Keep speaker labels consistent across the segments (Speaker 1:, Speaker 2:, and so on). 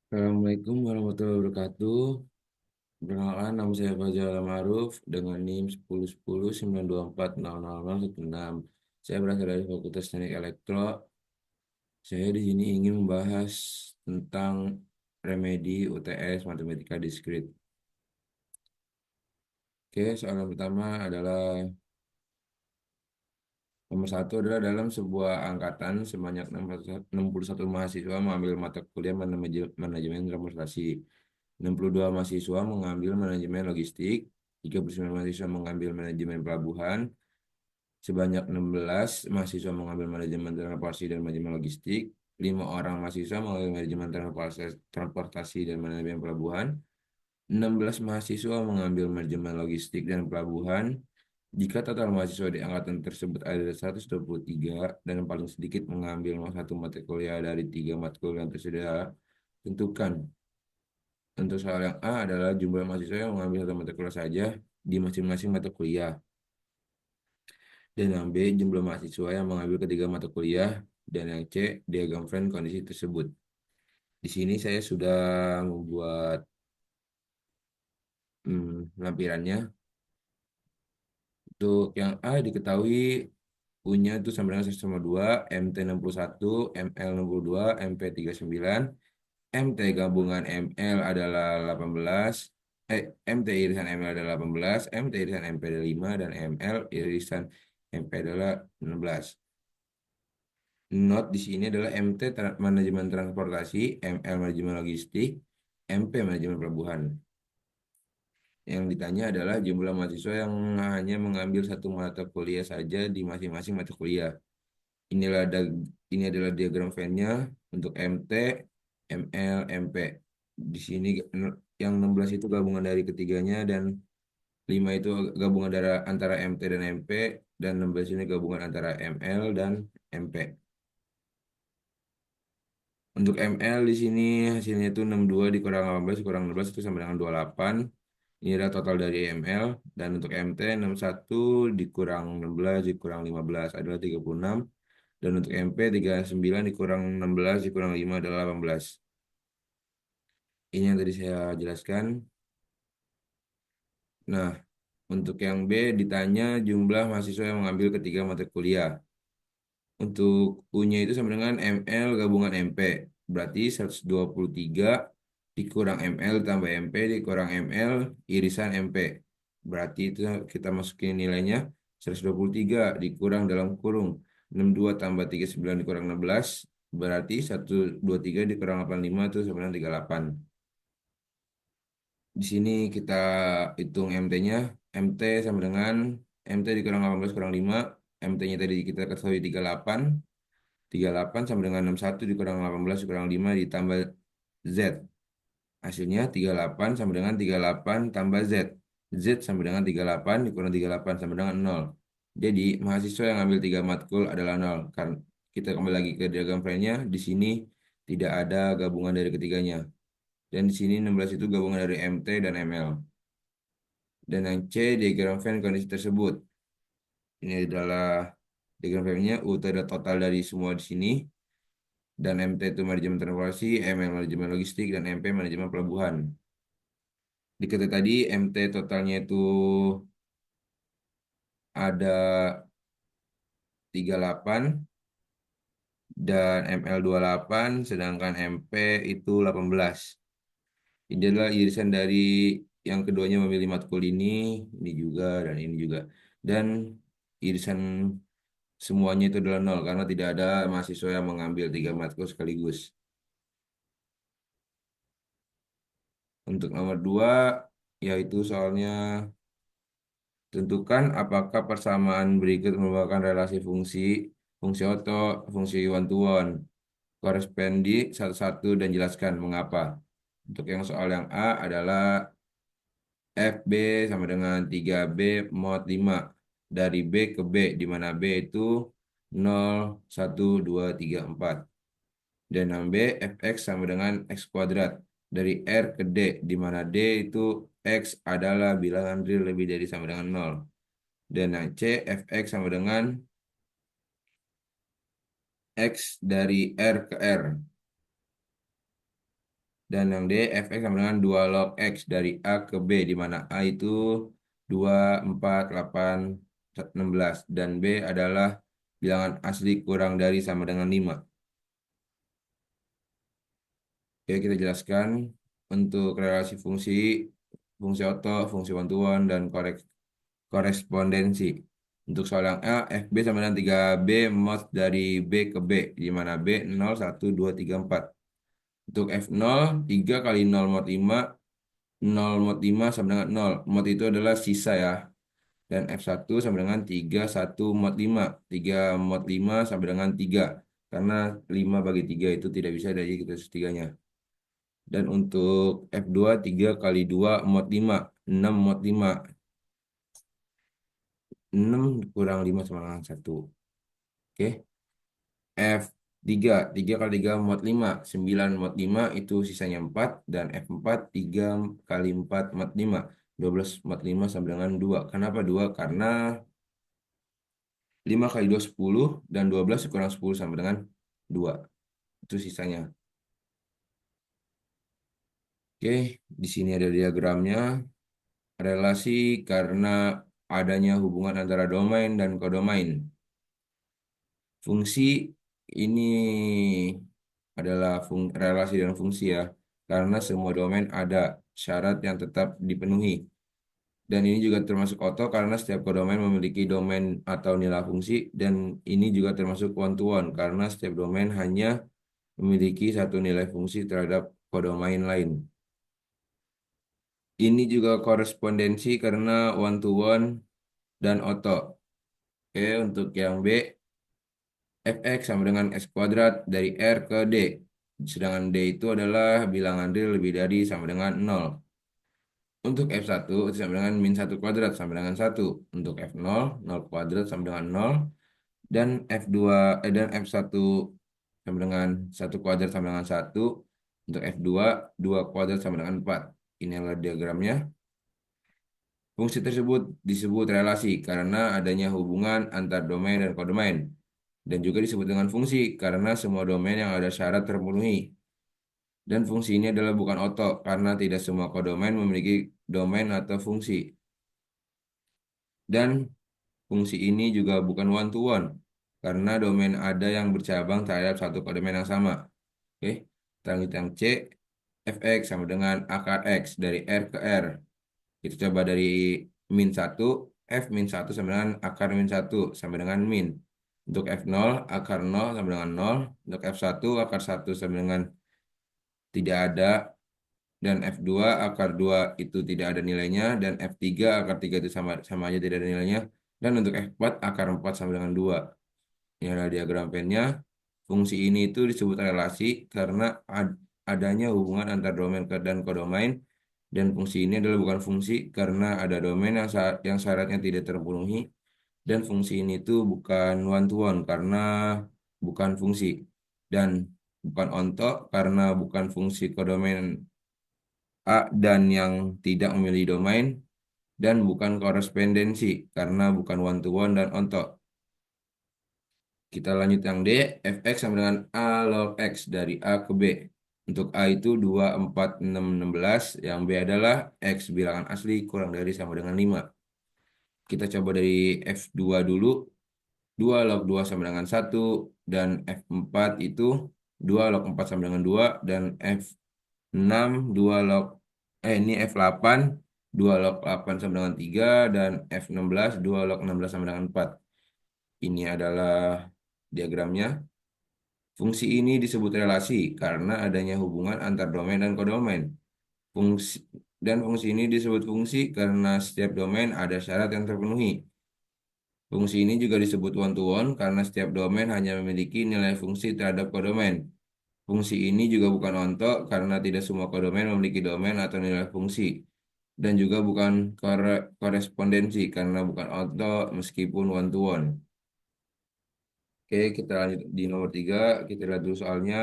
Speaker 1: Assalamualaikum warahmatullahi wabarakatuh. Perkenalkan, nama saya Fajar Ma'ruf dengan NIM 101092400016. Saya berasal dari Fakultas Teknik Elektro. Saya di sini ingin membahas tentang remedi UTS Matematika Diskrit. Oke, soalan pertama adalah nomor satu adalah dalam sebuah angkatan sebanyak 61 mahasiswa mengambil mata kuliah manajemen transportasi. 62 mahasiswa mengambil manajemen logistik, 39 mahasiswa mengambil manajemen pelabuhan, sebanyak 16 mahasiswa mengambil manajemen transportasi dan manajemen logistik, 5 orang mahasiswa mengambil manajemen transportasi dan manajemen pelabuhan, 16 mahasiswa mengambil manajemen logistik dan pelabuhan. Jika total mahasiswa di angkatan tersebut ada 123 dan paling sedikit mengambil satu mata kuliah dari tiga matkul yang tersedia, tentukan. Untuk soal yang A adalah jumlah mahasiswa yang mengambil satu mata kuliah saja di masing-masing mata kuliah. Dan yang B, jumlah mahasiswa yang mengambil ketiga mata kuliah. Dan yang C, diagram Venn kondisi tersebut. Di sini saya sudah membuat lampirannya. Untuk yang A diketahui punya itu sama dengan 1,2, MT 61, ML 62, MP 39, MT gabungan ML adalah 18, MT irisan ML adalah 18, MT irisan MP adalah 5, dan ML irisan MP adalah 16. Not di sini adalah MT manajemen transportasi, ML manajemen logistik, MP manajemen pelabuhan. Yang ditanya adalah jumlah mahasiswa yang hanya mengambil satu mata kuliah saja di masing-masing mata kuliah. Inilah ini adalah diagram Venn-nya untuk MT, ML, MP. Di sini yang 16 itu gabungan dari ketiganya dan 5 itu gabungan dari antara MT dan MP, dan 16 ini gabungan antara ML dan MP. Untuk ML di sini hasilnya itu 62 dikurang 18 dikurang 16 itu sama dengan 28. Ini adalah total dari ML. Dan untuk MT 61 dikurang 16 dikurang 15 adalah 36. Dan untuk MP 39 dikurang 16 dikurang 5 adalah 18. Ini yang tadi saya jelaskan. Nah, untuk yang B ditanya jumlah mahasiswa yang mengambil ketiga mata kuliah. Untuk U-nya itu sama dengan ML gabungan MP. Berarti 123 dikurang ML tambah MP dikurang ML irisan MP. Berarti itu kita masukin nilainya 123 dikurang dalam kurung 62 tambah 39 dikurang 16. Berarti 123 dikurang 85 itu sama dengan 38. Di sini kita hitung MT-nya. MT sama dengan MT dikurang 18 kurang 5. MT-nya tadi kita ketahui 38. 38 sama dengan 61 dikurang 18 dikurang 5 ditambah Z. Hasilnya 38 sama dengan 38 tambah Z. Z sama dengan 38 dikurang 38 sama dengan 0. Jadi mahasiswa yang ambil 3 matkul adalah 0. Karena kita kembali lagi ke diagram Venn-nya. Di sini tidak ada gabungan dari ketiganya. Dan di sini 16 itu gabungan dari MT dan ML. Dan yang C diagram Venn kondisi tersebut. Ini adalah diagram Venn-nya. U itu adalah total dari semua di sini. Dan MT itu manajemen transportasi, ML manajemen logistik, dan MP manajemen pelabuhan. Diketahui tadi MT totalnya itu ada 38 dan ML 28, sedangkan MP itu 18. Ini adalah irisan dari yang keduanya memilih matkul ini juga, dan ini juga. Dan irisan semuanya itu adalah nol karena tidak ada mahasiswa yang mengambil tiga matkul sekaligus. Untuk nomor dua, yaitu soalnya tentukan apakah persamaan berikut merupakan relasi fungsi, fungsi Otto, fungsi one-to-one. Korespondi satu-satu dan jelaskan mengapa. Untuk yang soal yang A adalah FB sama dengan 3B mod 5 dari B ke B, di mana B itu 0, 1, 2, 3, 4. Dan yang B, fx sama dengan x kuadrat dari R ke D, di mana D itu x adalah bilangan real lebih dari sama dengan 0. Dan yang C, fx sama dengan x dari R ke R. Dan yang D, fx sama dengan 2 log x dari A ke B, di mana A itu 2, 4, 8, 16. Dan B adalah bilangan asli kurang dari sama dengan 5. Oke, kita jelaskan untuk relasi fungsi, fungsi oto, fungsi one-to-one, dan korespondensi. Untuk soal yang A, FB sama dengan 3B mod dari B ke B, di mana B 0, 1, 2, 3, 4. Untuk F0, 3 kali 0 mod 5, 0 mod 5 sama dengan 0. Mod itu adalah sisa ya. Dan F1 sama dengan 3, 1 mod 5. 3 mod 5 sama dengan 3. Karena 5 bagi 3 itu tidak bisa dari kita setiganya. Dan untuk F2, 3 kali 2 mod 5. 6 mod 5. 6 kurang 5 sama dengan 1. Oke. F3, 3 kali 3 mod 5. 9 mod 5 itu sisanya 4. Dan F4, 3 kali 4 mod 5. 12 mod 5 sama dengan 2. Kenapa 2? Karena 5 kali 2 10. Dan 12 kurang 10 sama dengan 2. Itu sisanya. Oke, di sini ada diagramnya. Relasi karena adanya hubungan antara domain dan kodomain. Fungsi ini adalah relasi dan fungsi ya, karena semua domain ada syarat yang tetap dipenuhi. Dan ini juga termasuk auto karena setiap kodomain memiliki domain atau nilai fungsi, dan ini juga termasuk one-to-one karena setiap domain hanya memiliki satu nilai fungsi terhadap kodomain lain. Ini juga korespondensi karena one-to-one dan auto. Oke, untuk yang B, fx sama dengan x kuadrat dari R ke D. Sedangkan D itu adalah bilangan real lebih dari sama dengan 0. Untuk F1 itu sama dengan min 1 kuadrat sama dengan 1. Untuk F0, 0 kuadrat sama dengan 0. Dan F2, dan F1 sama dengan 1 kuadrat sama dengan 1. Untuk F2, 2 kuadrat sama dengan 4. Ini adalah diagramnya. Fungsi tersebut disebut relasi karena adanya hubungan antar domain dan kodomain. Dan juga disebut dengan fungsi karena semua domain yang ada syarat terpenuhi. Dan fungsi ini adalah bukan oto karena tidak semua kodomain memiliki domain atau fungsi. Dan fungsi ini juga bukan one to one karena domain ada yang bercabang terhadap satu kodomain yang sama. Oke, kita lanjut yang C, fx sama dengan akar x dari R ke R. Kita coba dari min 1, f min 1 sama dengan akar min 1 sama dengan min. Untuk f0, akar 0 sama dengan 0. Untuk f1, akar 1 sama dengan tidak ada. Dan F2 akar 2 itu tidak ada nilainya. Dan F3 akar 3 itu sama aja tidak ada nilainya. Dan untuk F4 akar 4 sama dengan 2. Ini adalah diagram pennya. Fungsi ini itu disebut relasi karena adanya hubungan antar domain dan kodomain. Dan fungsi ini adalah bukan fungsi karena ada domain yang syaratnya tidak terpenuhi. Dan fungsi ini tuh bukan one to one karena bukan fungsi. Dan bukan onto karena bukan fungsi kodomain A dan yang tidak memilih domain. Dan bukan korespondensi karena bukan one to one dan onto. Kita lanjut yang D, fx sama dengan A log x dari A ke B. Untuk A itu 2, 4, 6, 16. Yang B adalah x bilangan asli kurang dari sama dengan 5. Kita coba dari F2 dulu. 2 log 2 sama dengan 1. Dan F4 itu 2 log 4 sama dengan 2. Dan F6, 2 log, ini F8, 2 log 8 sama dengan 3. Dan F16, 2 log 16 sama dengan 4. Ini adalah diagramnya. Fungsi ini disebut relasi karena adanya hubungan antar domain dan kodomain. Fungsi dan fungsi ini disebut fungsi karena setiap domain ada syarat yang terpenuhi. Fungsi ini juga disebut one-to-one karena setiap domain hanya memiliki nilai fungsi terhadap kodomain. Fungsi ini juga bukan onto karena tidak semua kodomain memiliki domain atau nilai fungsi. Dan juga bukan korespondensi karena bukan onto meskipun one-to-one. Oke, kita lanjut di nomor 3. Kita lihat dulu soalnya.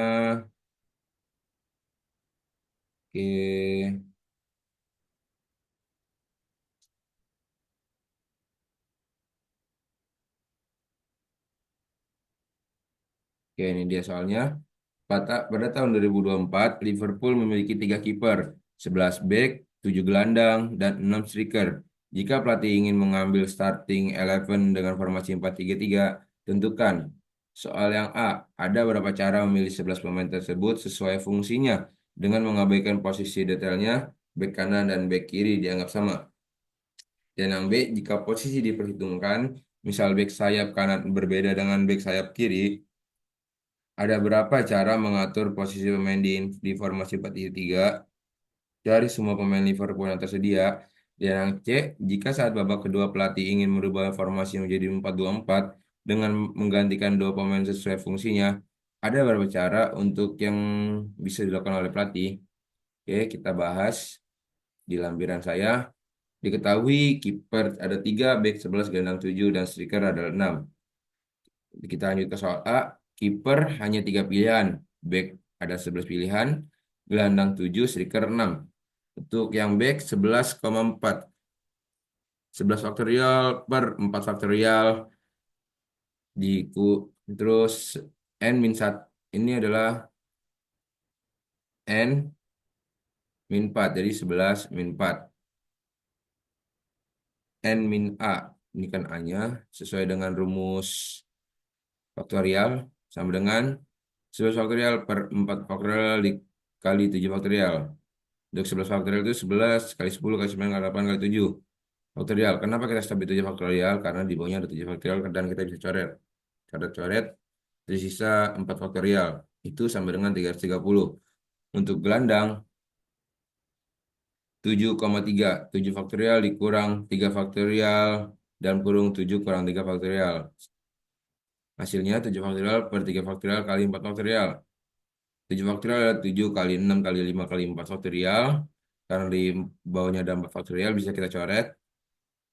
Speaker 1: Oke, oke ini dia soalnya. pada tahun 2024, Liverpool memiliki 3 kiper, 11 bek, 7 gelandang, dan 6 striker. Jika pelatih ingin mengambil starting 11 dengan formasi 4-3-3, tentukan. Soal yang A, ada berapa cara memilih 11 pemain tersebut sesuai fungsinya dengan mengabaikan posisi detailnya, bek kanan dan bek kiri dianggap sama. Dan yang B, jika posisi diperhitungkan, misal bek sayap kanan berbeda dengan bek sayap kiri, ada berapa cara mengatur posisi pemain di formasi 4-3 dari semua pemain Liverpool yang tersedia. Dan yang C, jika saat babak kedua pelatih ingin merubah formasi menjadi 4-2-4 dengan menggantikan dua pemain sesuai fungsinya, ada beberapa cara untuk yang bisa dilakukan oleh pelatih. Oke, kita bahas di lampiran saya. Diketahui kiper ada 3, back 11, gelandang 7, dan striker ada 6. Kita lanjut ke soal A. Kiper hanya 3 pilihan. Back ada 11 pilihan. Gelandang 7, striker 6. Untuk yang back 11,4. 11 faktorial per 4 faktorial diku terus N min 1. Ini adalah N min 4. Jadi 11 min 4. N min A. Ini kan A-nya sesuai dengan rumus faktorial sama dengan 11 faktorial per 4 faktorial dikali 7 faktorial. Untuk 11 faktorial itu 11 kali 10 kali 9 kali 8 kali 7 faktorial. Kenapa kita stop di 7 faktorial? Karena di bawahnya ada 7 faktorial dan kita bisa coret. Coret-coret, tersisa 4 faktorial. Itu sama dengan 330. Untuk gelandang 7,3. 7 faktorial dikurang 3 faktorial dan kurung 7 kurang 3 faktorial. Hasilnya 7 faktorial per 3 faktorial kali 4 faktorial. 7 faktorial adalah 7 kali 6 kali 5 kali 4 faktorial. Karena di bawahnya ada 4 faktorial bisa kita coret.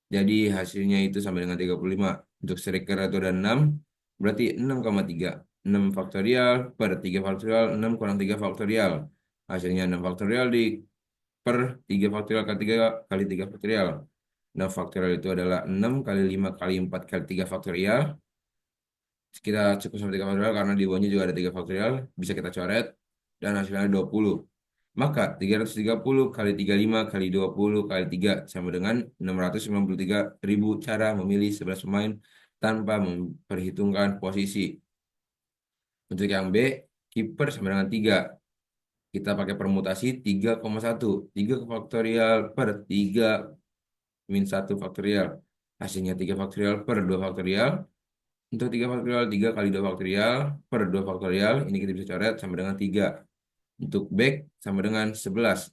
Speaker 1: Jadi hasilnya itu sama dengan 35. Untuk striker itu ada 6. Berarti 6,3. 6 faktorial per 3 faktorial. 6 kurang 3 faktorial. Hasilnya 6 faktorial per 3 faktorial kali 3 kali 3 faktorial. 6 faktorial itu adalah 6 kali 5 kali 4 kali 3 faktorial. Kita cukup sampai 3 faktorial karena di bawahnya juga ada 3 faktorial. Bisa kita coret. Dan hasilnya 20. Maka 330 kali 35 kali 20 kali 3 sama dengan 693.000 cara memilih 11 pemain tanpa memperhitungkan posisi. Untuk yang B, kiper sama dengan 3. Kita pakai permutasi 3,1. 3 faktorial per 3 min 1 faktorial. Hasilnya 3 faktorial per 2 faktorial. Untuk 3 faktorial, 3 kali 2 faktorial per 2 faktorial. Ini kita bisa coret sama dengan 3. Untuk back sama dengan 11.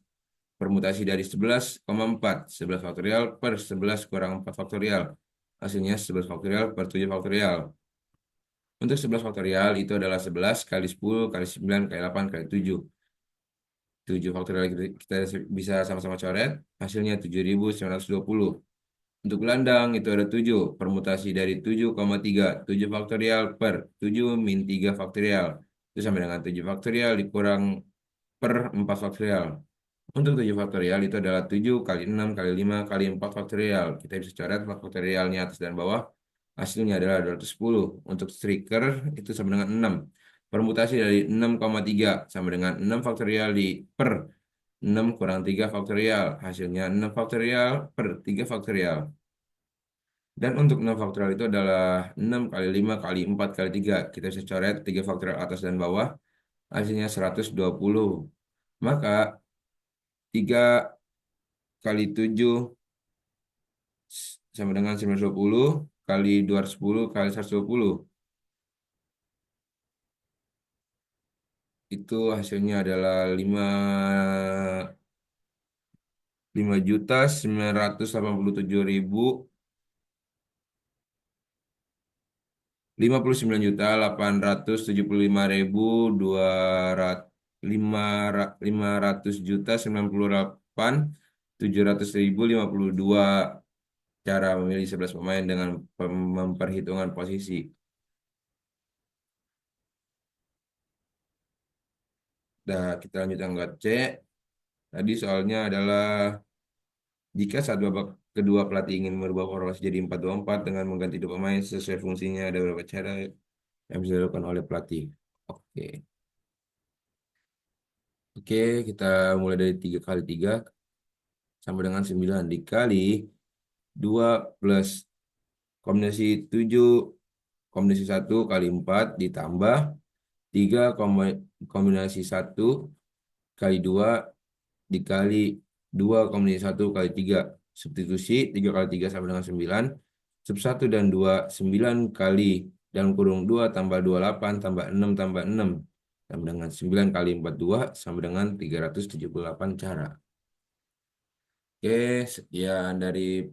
Speaker 1: Permutasi dari 11,4. 11 faktorial per 11 kurang 4 faktorial. Hasilnya 11 faktorial per 7 faktorial. Untuk 11 faktorial itu adalah 11 kali 10 kali 9 kali 8 kali 7. 7 faktorial kita bisa sama-sama coret. Hasilnya 7.920. Untuk gelandang itu ada 7. Permutasi dari 7,3. 7 faktorial per 7 min 3 faktorial. Itu sama dengan 7 faktorial dikurang per 4 faktorial. Untuk 7 faktorial itu adalah 7 kali 6 kali 5 kali 4 faktorial. Kita bisa coret 4 faktorialnya atas dan bawah. Hasilnya adalah 210. Untuk striker itu sama dengan 6. Permutasi dari 6,3 sama dengan 6 faktorial per 6 kurang 3 faktorial. Hasilnya 6 faktorial per 3 faktorial. Dan untuk 6 faktorial itu adalah 6 kali 5 kali 4 kali 3. Kita bisa coret 3 faktorial atas dan bawah. Hasilnya 120. Maka 3 kali 7 sama dengan 920 kali 210 kali 120. Itu hasilnya adalah 5.798.700.000 cara memilih 11 pemain dengan memperhitungkan posisi. Dah, kita lanjut angka C. Tadi soalnya adalah jika saat babak kedua pelatih ingin merubah formasi jadi 4-2-4 dengan mengganti dua pemain sesuai fungsinya, ada beberapa cara yang bisa dilakukan oleh pelatih. Oke. Oke, kita mulai dari 3 kali 3 sama dengan 9 dikali 2 plus kombinasi 7 kombinasi 1 kali 4 ditambah 3 kombinasi 1 kali 2 dikali 2 kombinasi 1 kali 3. Substitusi 3 kali 3 sama dengan 9. Sub 1 dan 2, 9 kali dalam kurung 2 tambah 28 tambah 6 tambah 6. Sama dengan 9 kali 42 sama dengan 378 cara. Oke, sekian dari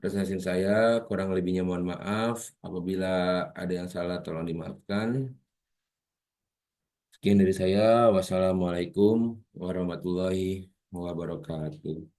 Speaker 1: presentasi saya. Kurang lebihnya mohon maaf. Apabila ada yang salah tolong dimaafkan. Sekian dari saya. Wassalamualaikum warahmatullahi wabarakatuh.